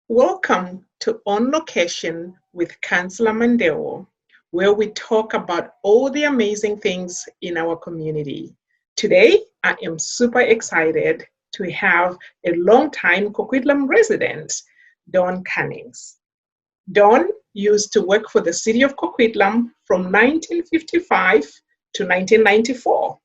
Welcome to On Location with Councillor Mandewo, where we talk about all the amazing things in our community. Today, I am super excited to have a long-time Coquitlam resident, Don Cunnings. Don used to work for the City of Coquitlam from 1955 to 1994.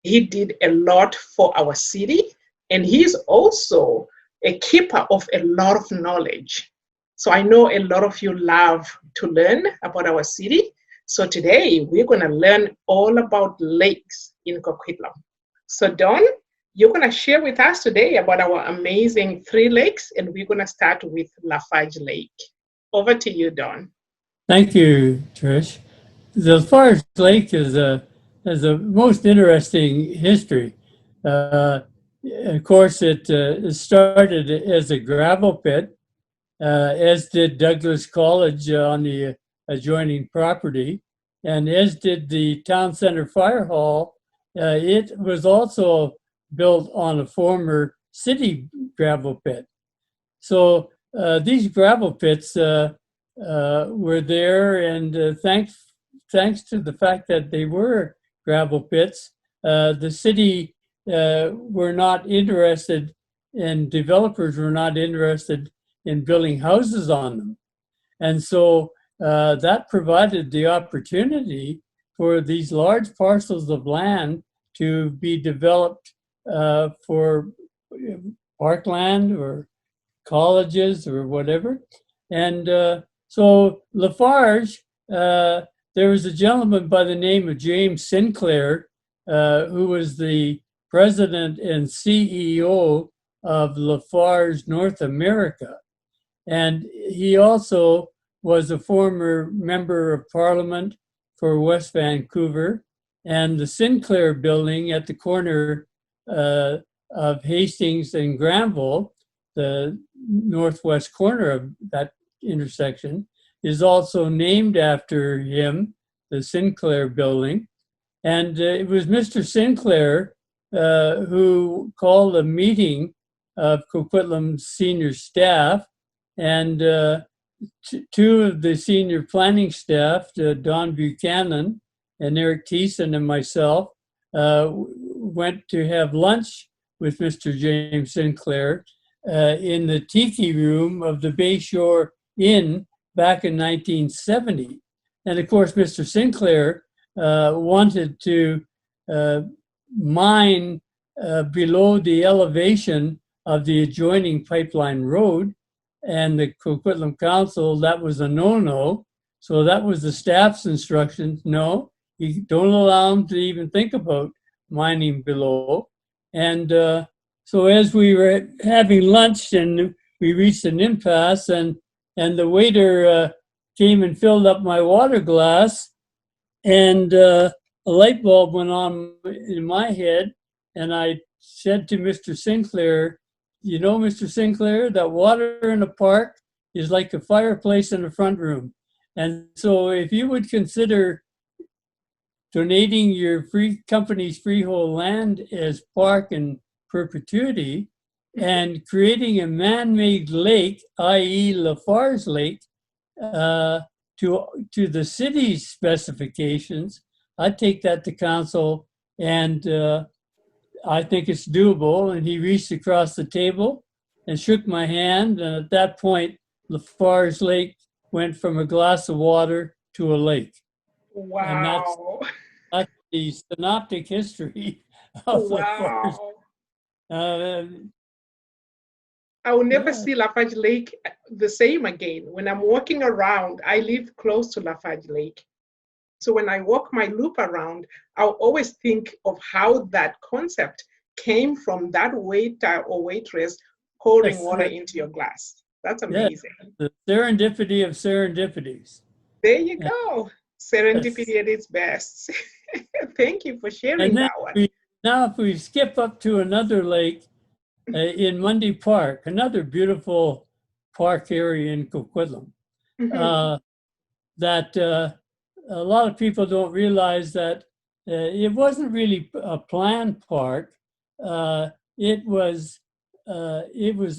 He did a lot for our city, and he's also a keeper of a lot of knowledge. So I know a lot of you love to learn about our city. So today we're going to learn all about lakes in Coquitlam. So Don, you're going to share with us today about our amazing 3 lakes, and we're going to start with Lafarge Lake. Over to you, Don. Thank you, Trish. The Lafarge Lake has a most interesting history. Of course, it started as a gravel pit, as did Douglas College on the adjoining property, and as did the Town Center Fire Hall. It was also built on a former city gravel pit. So these gravel pits were there, and thanks to the fact that they were gravel pits, the city were not interested, and developers were not interested in building houses on them. And so that provided the opportunity for these large parcels of land to be developed for parkland or colleges or whatever. And so Lafarge, there was a gentleman by the name of James Sinclair, who was the president and CEO of Lafarge North America. And he also was a former member of Parliament for West Vancouver. And the Sinclair building at the corner of Hastings and Granville, the northwest corner of that intersection, is also named after him, the Sinclair building. And it was Mr. Sinclair who called a meeting of Coquitlam senior staff, and 2 of the senior planning staff, Don Buchanan and Eric Thiessen and myself, went to have lunch with Mr. James Sinclair in the tiki room of the Bayshore Inn back in 1970. And of course, Mr. Sinclair wanted to mine below the elevation of the adjoining Pipeline Road, and the Coquitlam Council, that was a no-no. So that was the staff's instructions. No, you don't allow them to even think about mining below. And so as we were having lunch, and we reached an impasse, and the waiter came and filled up my water glass, and a light bulb went on in my head, and I said to Mr. Sinclair, "You know, Mr. Sinclair, that water in the park is like a fireplace in the front room. And so if you would consider donating your company's freehold land as park in perpetuity and creating a man-made lake, i.e. Lafarge Lake, to the city's specifications, I'd take that to council, and I think it's doable." And he reached across the table and shook my hand, and at that point, Lafarge Lake went from a glass of water to a lake. Wow. And that's the synoptic history of Lafarge. I will never see Lafarge Lake the same again. When I'm walking around, I live close to Lafarge Lake. So when I walk my loop around, I'll always think of how that concept came from that waiter or waitress pouring water into your glass. That's amazing. The serendipity of serendipities. There you go. Serendipity at its best. Thank you for sharing that one. Now, if we skip up to another lake in Mundy Park, another beautiful park area in Coquitlam, that a lot of people don't realize that it wasn't really a planned park. It was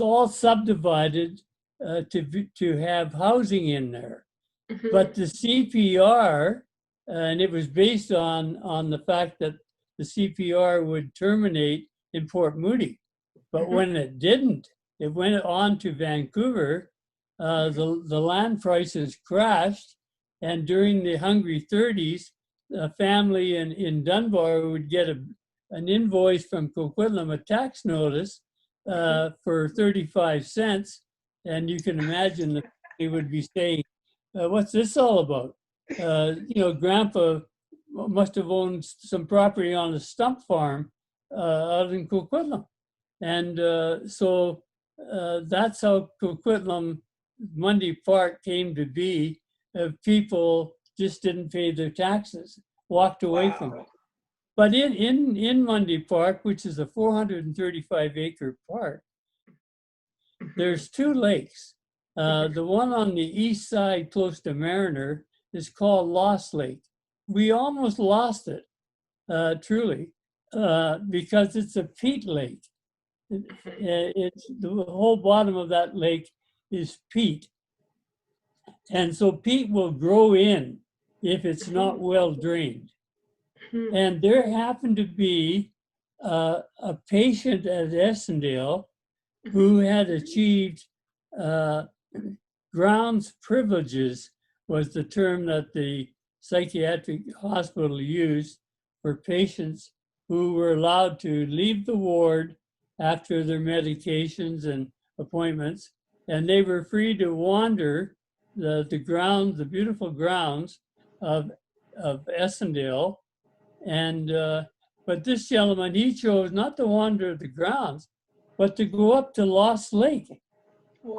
all subdivided to have housing in there. Mhm. But the CPR, and it was based on the fact that the CPR would terminate in Port Moody. But Mhm. when it didn't, it went on to Vancouver. The land prices crashed, and during the Hungry 30s, a family in Dunbar would get an invoice from Coquitlam, a tax notice for 35 cents, and you can imagine that they would be saying, what's this all about? Grandpa must have owned some property on a stump farm out in Coquitlam. And so that's how Coquitlam Mundy Park came to be. People just didn't pay their taxes, walked away from Wow. it. But in Mundy Park, which is a 435-acre park, Mhm. there's two lakes. The one on the east side, close to Mariner, is called Lost Lake. We almost lost it, truly, because it's a peat lake. It's the whole bottom of that lake is peat, and so peat will grow in if it's not well drained. Mhm. And there happened to be a patient at Essendale who had achieved grounds privileges, was the term that the psychiatric hospital used for patients who were allowed to leave the ward after their medications and appointments, and they were free to wander the grounds, the beautiful grounds of Essendale. And but this gentleman, he chose not to wander the grounds, but to go up to Lost Lake,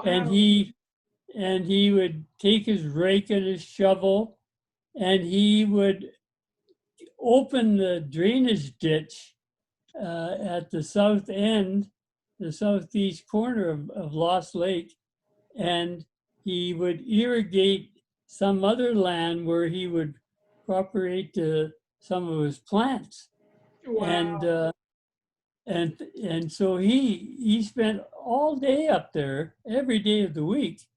and Wow. he would take his rake and his shovel, and he would open the drainage ditch at the south end, the southeast corner of Lost Lake, and he would irrigate some other land where he would propagate some of his plants. And Wow. and so he spent all day up there, every day of the week,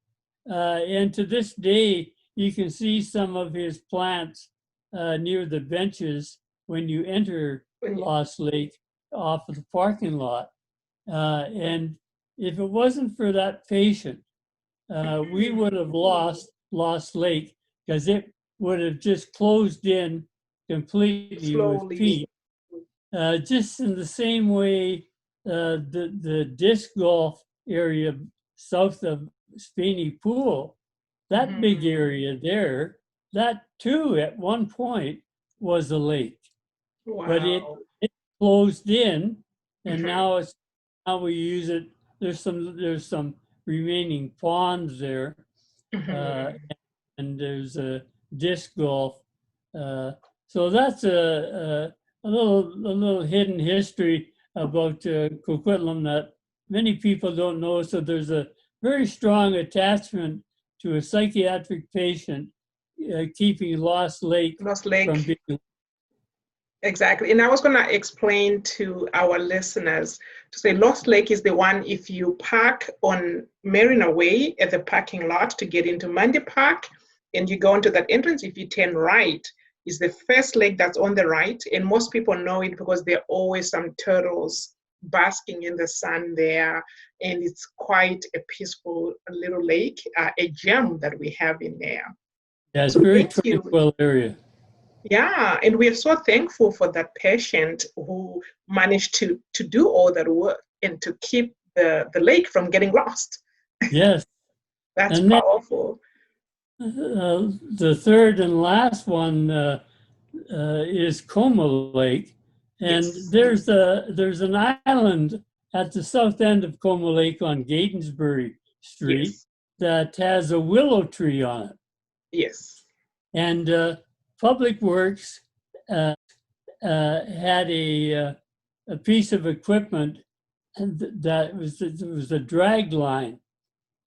and to this day you can see some of his plants near the benches when you enter Lost Lake off of the parking lot. And if it wasn't for that patient, we would have lost Lost Lake, because it would have just closed in completely with Slowly. peat. Just in the same way, the disc golf area south of Spaney Pool, that big Mhm. area there, that too at one point was a lake, but Wow. it closed in, and Mhm. now we use it. There's some remaining ponds there, uh, Mhm. and there's a disc golf. Uh, so that's a little hidden history about Coquitlam that many people don't know. So there's a very strong attachment to a psychiatric patient keeping Lost Lake Lost from Lake. being. Exactly. And I was going to explain to our listeners to say Lost Lake is the one if you park on Marina Way at the parking lot to get into Mundy Park and you go into that entrance, if you turn right, is the first lake that's on the right. And most people know it because there are always some turtles basking in the sun there. And it's quite a peaceful little lake, a gem that we have in there. Yeah, it's So very thank you. tranquil area. Yeah, and we are so thankful for that patient who managed to do all that work and to keep the lake from getting lost. Yes, That's and then powerful. the third and last one is Como Lake, and Yes, there's an island at the south end of Como Lake on Gatensbury Street yes, that has a willow tree on it, yes. and Public Works had a piece of equipment that was a drag line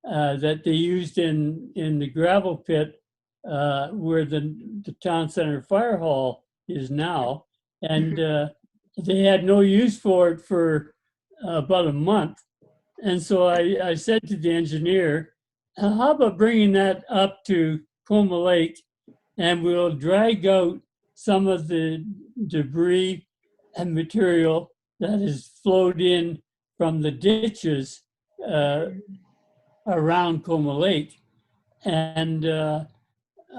that they used in the gravel pit where the town center fire hall is now, and they had no use for it for about a month. And so I said to the engineer, how about bringing that up to Coquitlam Lake, and we'll drag out some of the debris and material that has flowed in from the ditches around Coquitlam Lake. And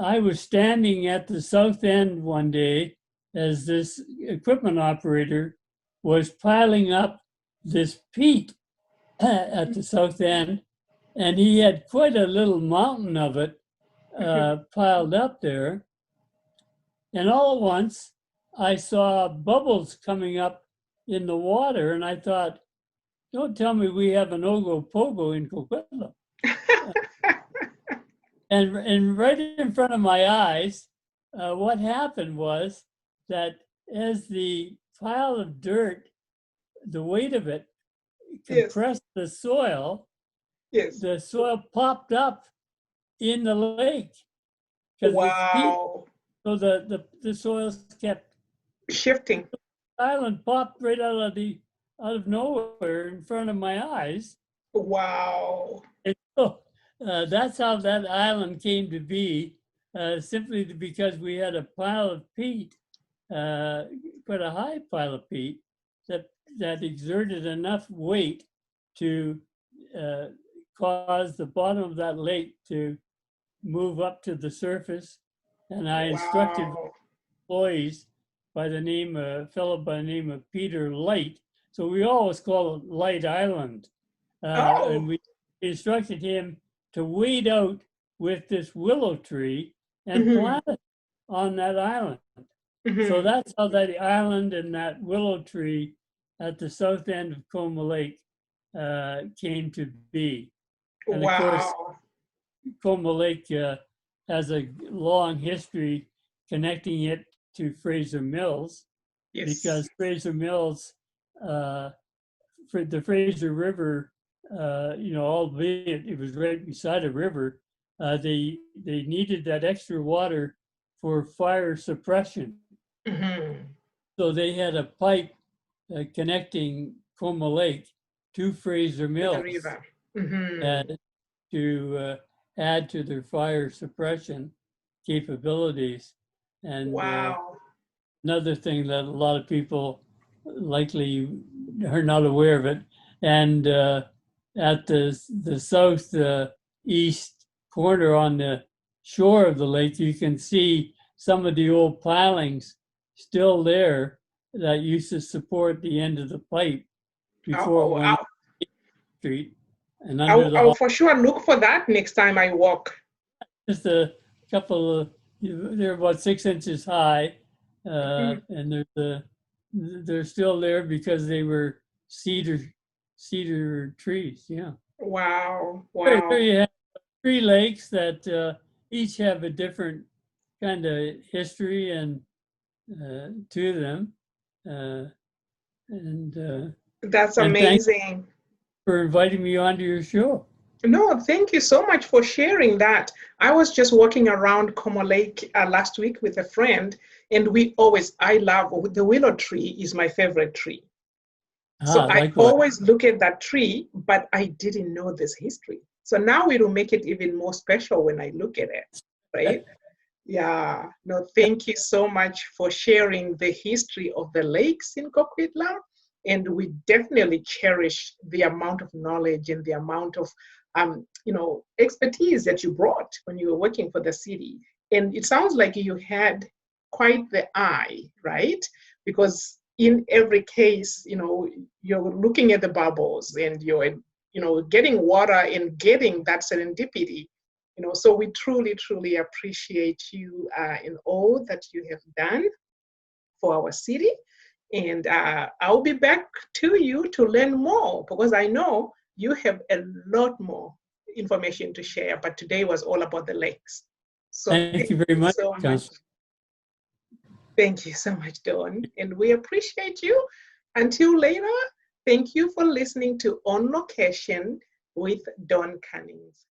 I was standing at the south end one day as this equipment operator was piling up this peat at the south end, and he had quite a little mountain of it piled up there. And all at once, I saw bubbles coming up in the water, and I thought, don't tell me we have an Ogopogo in Coquitlam. And right in front of my eyes, what happened was that as the pile of dirt, the weight of it compressed the soil, the soil popped up in the lake. Wow. So the soil kept shifting. The island popped right out of nowhere in front of my eyes. Wow. And so that's how that island came to be, simply because we had a pile of peat, quite a high pile of peat, that exerted enough weight to cause the bottom of that lake to move up to the surface. And I instructed employees by the name, a fellow by the name of Peter Light. So we always call it Light Island. And we instructed him to wade out with this willow tree and plant it on that island. So that's how that island and that willow tree at the south end of Coquitlam Lake came to be. And of course, Coquitlam Lake has a long history connecting it to Fraser Mills, because Fraser Mills, for the Fraser River, albeit it was right beside a river, they needed that extra water for fire suppression. So they had a pipe connecting Coquitlam Lake to Fraser Mills to add to their fire suppression capabilities. And another thing that a lot of people likely are not aware of it, and at the southeast corner on the shore of the lake, you can see some of the old pilings still there that used to support the end of the pipe before it went up the street. And I'll for sure look for that next time I walk. Just a couple of, they're about 6 inches high, and they're still there because they were cedar trees. Yeah. Wow. There you have 3 lakes that each have a different kind of history and to them, and that's amazing. For inviting me onto your show. No, thank you so much for sharing that. I was just walking around Coquitlam Lake last week with a friend, and I love the willow tree is my favorite tree. So I always look at that tree, but I didn't know this history. So now it will make it even more special when I look at it, right? Yeah. No, thank you so much for sharing the history of the lakes in Coquitlam. And we definitely cherish the amount of knowledge and the amount of, expertise that you brought when you were working for the city. And it sounds like you had quite the eye, right? Because in every case, you're looking at the bubbles and you're, getting water and getting that serendipity. So we truly, truly appreciate you in all that you have done for our city. And I'll be back to you to learn more, because I know you have a lot more information to share, but today was all about the lakes. So thank you very much. Thank you so much, Don. And we appreciate you. Until later, thank you for listening to On Location with Don Cunnings.